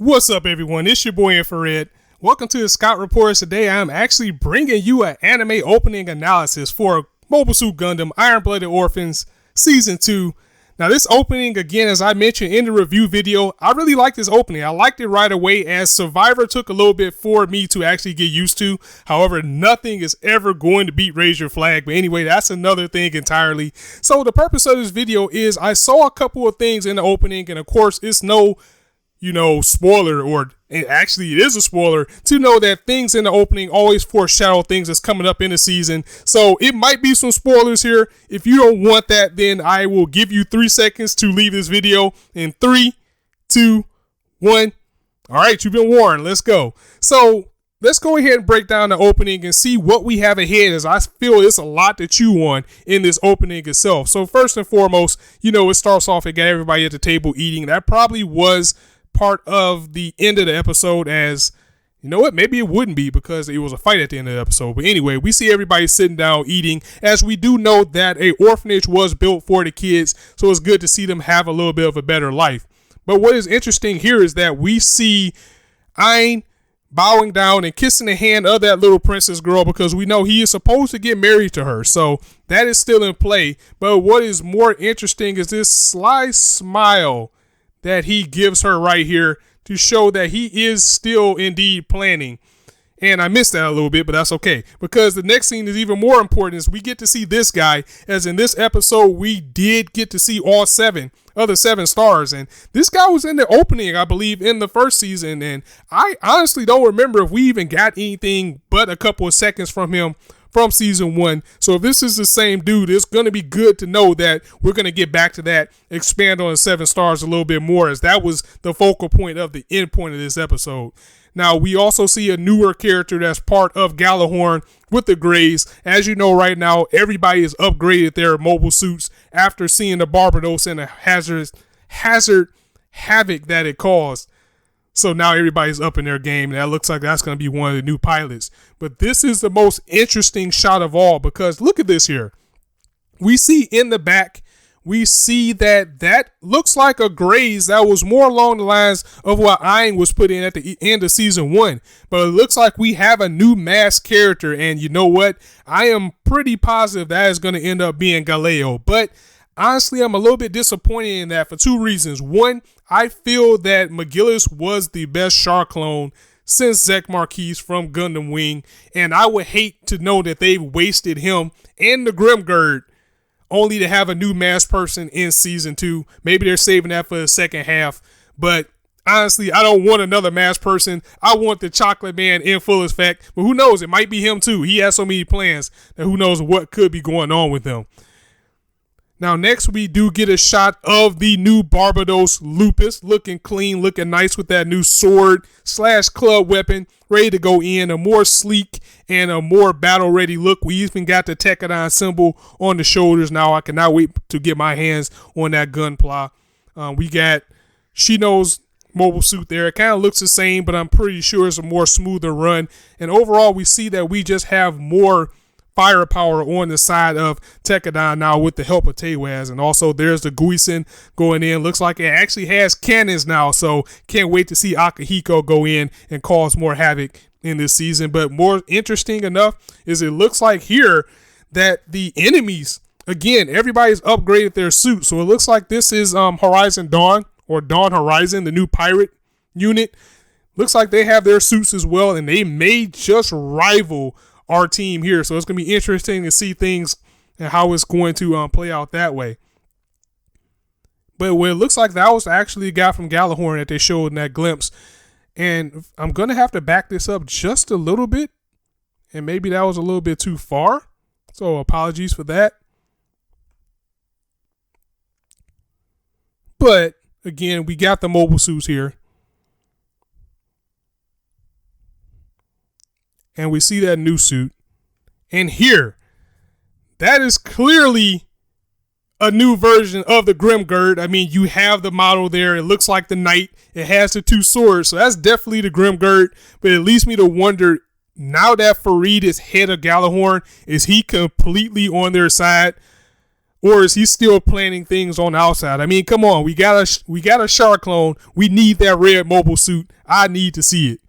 What's up, everyone? It's your boy Infrared. Welcome to the Scott Reports. Today, I'm actually bringing you an anime opening analysis for Mobile Suit Gundam Iron-Blooded Orphans Season 2. Now, this opening, again, as I mentioned in the review video, I really like this opening. I liked it right away, as Survivor took a little bit for me to actually get used to. However, nothing is ever going to beat Raise Your Flag. But anyway, that's another thing entirely. So the purpose of this video is I saw a couple of things in the opening, and of course, it's no spoiler, or actually it is a spoiler to know that things in the opening always foreshadow things that's coming up in the season. So it might be some spoilers here. If you don't want that, then I will give you 3 seconds to leave this video in 3, 2, 1. All right, you've been warned. Let's go. So let's go ahead and break down the opening and see what we have ahead, as I feel it's a lot to chew on in this opening itself. So first and foremost, it starts off, it got everybody at the table eating. That probably was part of the end of the episode, as maybe it wouldn't be because it was a fight at the end of the episode. But anyway, we see everybody sitting down eating, as we do know that a orphanage was built for the kids, so it's good to see them have a little bit of a better life. But what is interesting here is that we see Ayn bowing down and kissing the hand of that little princess girl, because we know he is supposed to get married to her, so that is still in play. But what is more interesting is this sly smile that he gives her right here to show that he is still indeed planning. And I missed that a little bit, but that's okay, because the next scene is even more important, as we get to see this guy, as in this episode we did get to see all 7 other 7 stars, and this guy was in the opening, I believe, in the first season, and I honestly don't remember if we even got anything but a couple of seconds from him from season 1. So if this is the same dude, it's going to be good to know that we're going to get back to that, expand on the 7 stars a little bit more, as that was the focal point of the end point of this episode. Now, we also see a newer character that's part of Galahorn with the Greys. As you know, right now, everybody has upgraded their mobile suits after seeing the Barbados and the hazard havoc that it caused. So now everybody's up in their game, and that looks like that's going to be one of the new pilots. But this is the most interesting shot of all, because look at this here. We see in the back, we see that looks like a Grays that was more along the lines of what Ayn was put in at the end of season 1. But it looks like we have a new masked character, and you know what? I am pretty positive that is going to end up being Galeo. But honestly, I'm a little bit disappointed in that for 2 reasons. One, I feel that McGillis was the best Char clone since Zek Marquise from Gundam Wing, and I would hate to know that they've wasted him and the Grimgird only to have a new masked person in season 2. Maybe they're saving that for the second half, but honestly, I don't want another masked person. I want the Chocolate Man in full effect, but who knows? It might be him too. He has so many plans that who knows what could be going on with him. Now, next we do get a shot of the new Barbados Lupus, looking clean, looking nice with that new sword / club weapon, ready to go in, a more sleek and a more battle-ready look. We even got the Tekadon symbol on the shoulders. Now I cannot wait to get my hands on that gunpla. We got Shino's mobile suit there. It kind of looks the same, but I'm pretty sure it's a more smoother run. And overall, we see that we just have more firepower on the side of Tekadon now with the help of Teiwaz. And also there's the Guisen going in. Looks like it actually has cannons now, so can't wait to see Akihiko go in and cause more havoc in this season. But more interesting enough is it looks like here that the enemies, again, everybody's upgraded their suit. So it looks like this is Horizon Dawn, or Dawn Horizon, the new pirate unit. Looks like they have their suits as well, and they may just rival our team here. So it's going to be interesting to see things and how it's going to play out that way. But what it looks like, that was actually a guy from Galahorn that they showed in that glimpse. And I'm going to have to back this up just a little bit. And maybe that was a little bit too far. So apologies for that. But again, we got the mobile suits here. And we see that new suit. And here, that is clearly a new version of the Grimgird. I mean, you have the model there. It looks like the knight. It has the 2 swords. So that's definitely the Grimgird. But it leads me to wonder, now that Farid is head of Galahorn, is he completely on their side? Or is he still planning things on the outside? I mean, come on, we got a Shark clone. We need that red mobile suit. I need to see it.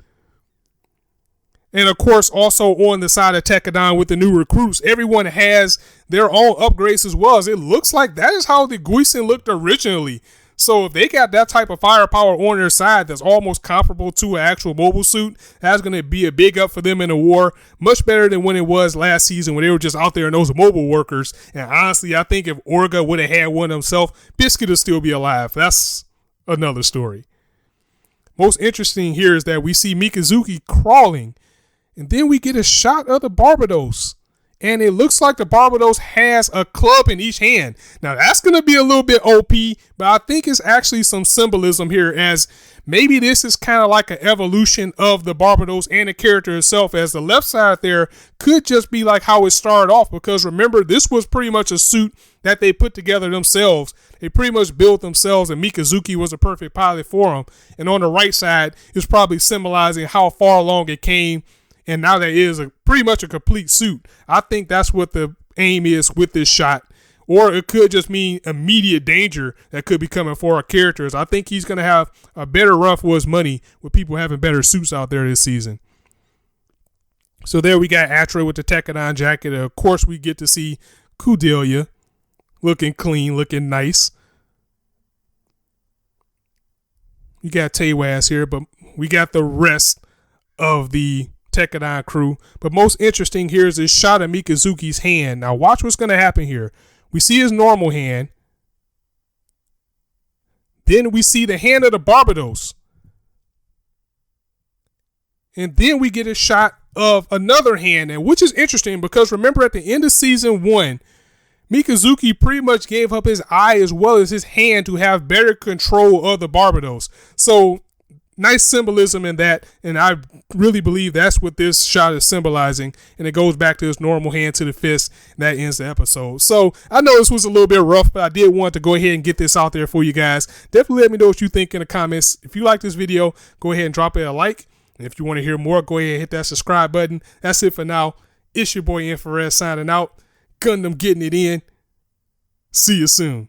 And of course, also on the side of Tekkadan with the new recruits, everyone has their own upgrades as well. As it looks like that is how the Guisen looked originally. So if they got that type of firepower on their side that's almost comparable to an actual mobile suit, that's going to be a big up for them in the war. Much better than when it was last season when they were just out there in those mobile workers. And honestly, I think if Orga would have had one himself, Biscuit would still be alive. That's another story. Most interesting here is that we see Mikazuki crawling. And then we get a shot of the Barbados. And it looks like the Barbados has a club in each hand. Now, that's going to be a little bit OP, but I think it's actually some symbolism here, as maybe this is kind of like an evolution of the Barbados and the character itself, as the left side there could just be like how it started off. Because remember, this was pretty much a suit that they put together themselves. They pretty much built themselves, and Mikazuki was a perfect pilot for them. And on the right side is probably symbolizing how far along it came. And now that is pretty much a complete suit. I think that's what the aim is with this shot. Or it could just mean immediate danger that could be coming for our characters. I think he's going to have a better run for his money with people having better suits out there this season. So there we got Atra with the Tekkadan jacket. Of course, we get to see Kudelia looking clean, looking nice. We got Teiwaz here, but we got the rest of the Tekkadan crew. But most interesting here is this shot of Mikazuki's hand. Now watch what's going to happen here. We see his normal hand. Then we see the hand of the Barbados. And then we get a shot of another hand, and which is interesting because remember at the end of season 1, Mikazuki pretty much gave up his eye as well as his hand to have better control of the Barbados. So nice symbolism in that, and I really believe that's what this shot is symbolizing, and it goes back to his normal hand to the fist, and that ends the episode. So I know this was a little bit rough, but I did want to go ahead and get this out there for you guys. Definitely let me know what you think in the comments. If you like this video, go ahead and drop it a like, and if you want to hear more, go ahead and hit that subscribe button. That's it for now. It's your boy Infrared signing out. Gundam getting it in. See you soon.